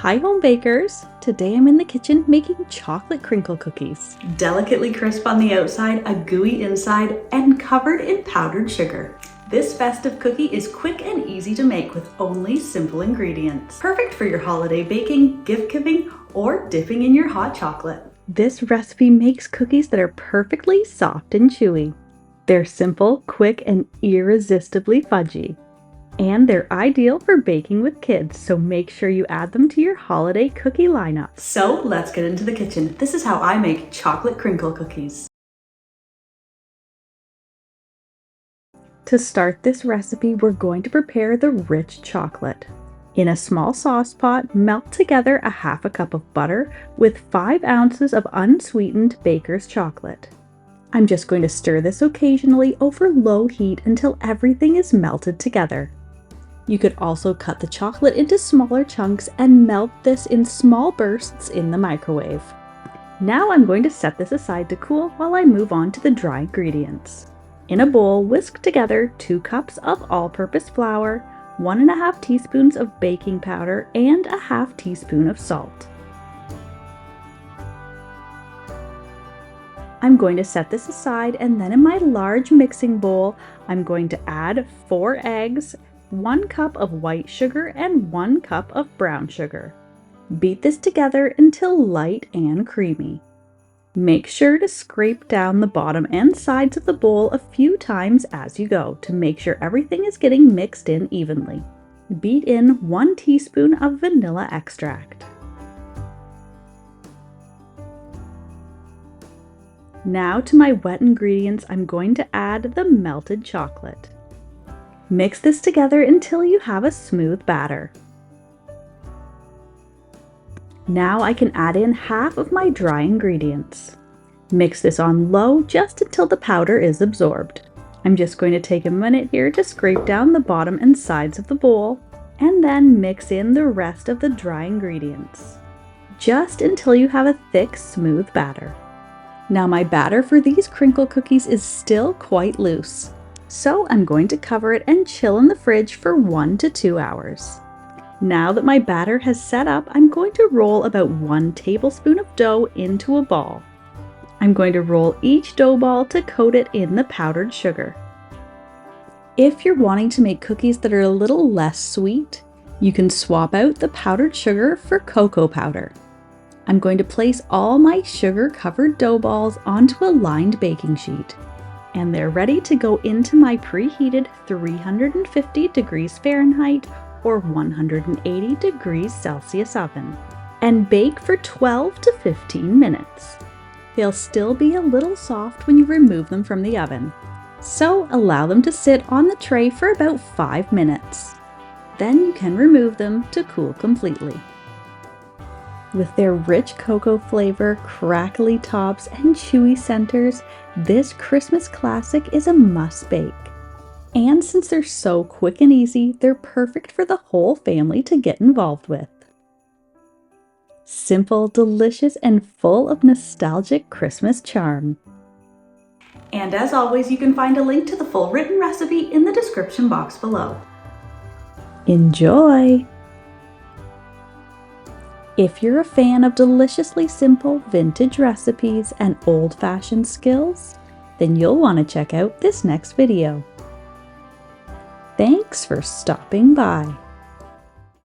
Hi home bakers! Today I'm in the kitchen making chocolate crinkle cookies. Delicately crisp on the outside, a gooey inside, and covered in powdered sugar. This festive cookie is quick and easy to make with only simple ingredients. Perfect for your holiday baking, gift giving, or dipping in your hot chocolate. This recipe makes cookies that are perfectly soft and chewy. They're simple, quick, and irresistibly fudgy. And they're ideal for baking with kids, so make sure you add them to your holiday cookie lineup. So let's get into the kitchen. This is how I make chocolate crinkle cookies. To start this recipe, we're going to prepare the rich chocolate. In a small sauce pot, melt together a half a cup of butter with 5 ounces of unsweetened baker's chocolate. I'm just going to stir this occasionally over low heat until everything is melted together. You could also cut the chocolate into smaller chunks and melt this in small bursts in the microwave. Now I'm going to set this aside to cool while I move on to the dry ingredients. In a bowl, whisk together 2 cups of all-purpose flour, 1½ teaspoons of baking powder, and a ½ teaspoon of salt. I'm going to set this aside, and then in my large mixing bowl, I'm going to add 4 eggs, 1 cup of white sugar, and 1 cup of brown sugar. Beat this together until light and creamy. Make sure to scrape down the bottom and sides of the bowl a few times as you go to make sure everything is getting mixed in evenly. Beat in 1 teaspoon of vanilla extract. Now to my wet ingredients, I'm going to add the melted chocolate. Mix this together until you have a smooth batter. Now I can add in half of my dry ingredients. Mix this on low just until the powder is absorbed. I'm just going to take a minute here to scrape down the bottom and sides of the bowl, and then mix in the rest of the dry ingredients, just until you have a thick, smooth batter. Now my batter for these crinkle cookies is still quite loose, so I'm going to cover it and chill in the fridge for 1 to 2 hours. Now that my batter has set up, I'm going to roll about 1 tablespoon of dough into a ball. I'm going to roll each dough ball to coat it in the powdered sugar. If you're wanting to make cookies that are a little less sweet, you can swap out the powdered sugar for cocoa powder. I'm going to place all my sugar-covered dough balls onto a lined baking sheet, and they're ready to go into my preheated 350 degrees Fahrenheit or 180 degrees Celsius oven, and bake for 12 to 15 minutes. They'll still be a little soft when you remove them from the oven, so allow them to sit on the tray for about 5 minutes. Then you can remove them to cool completely. With their rich cocoa flavor, crackly tops, and chewy centers, this Christmas classic is a must bake. And since they're so quick and easy, they're perfect for the whole family to get involved with. Simple, delicious, and full of nostalgic Christmas charm. And as always, you can find a link to the full written recipe in the description box below. Enjoy! If you're a fan of deliciously simple vintage recipes and old-fashioned skills, then you'll want to check out this next video. Thanks for stopping by.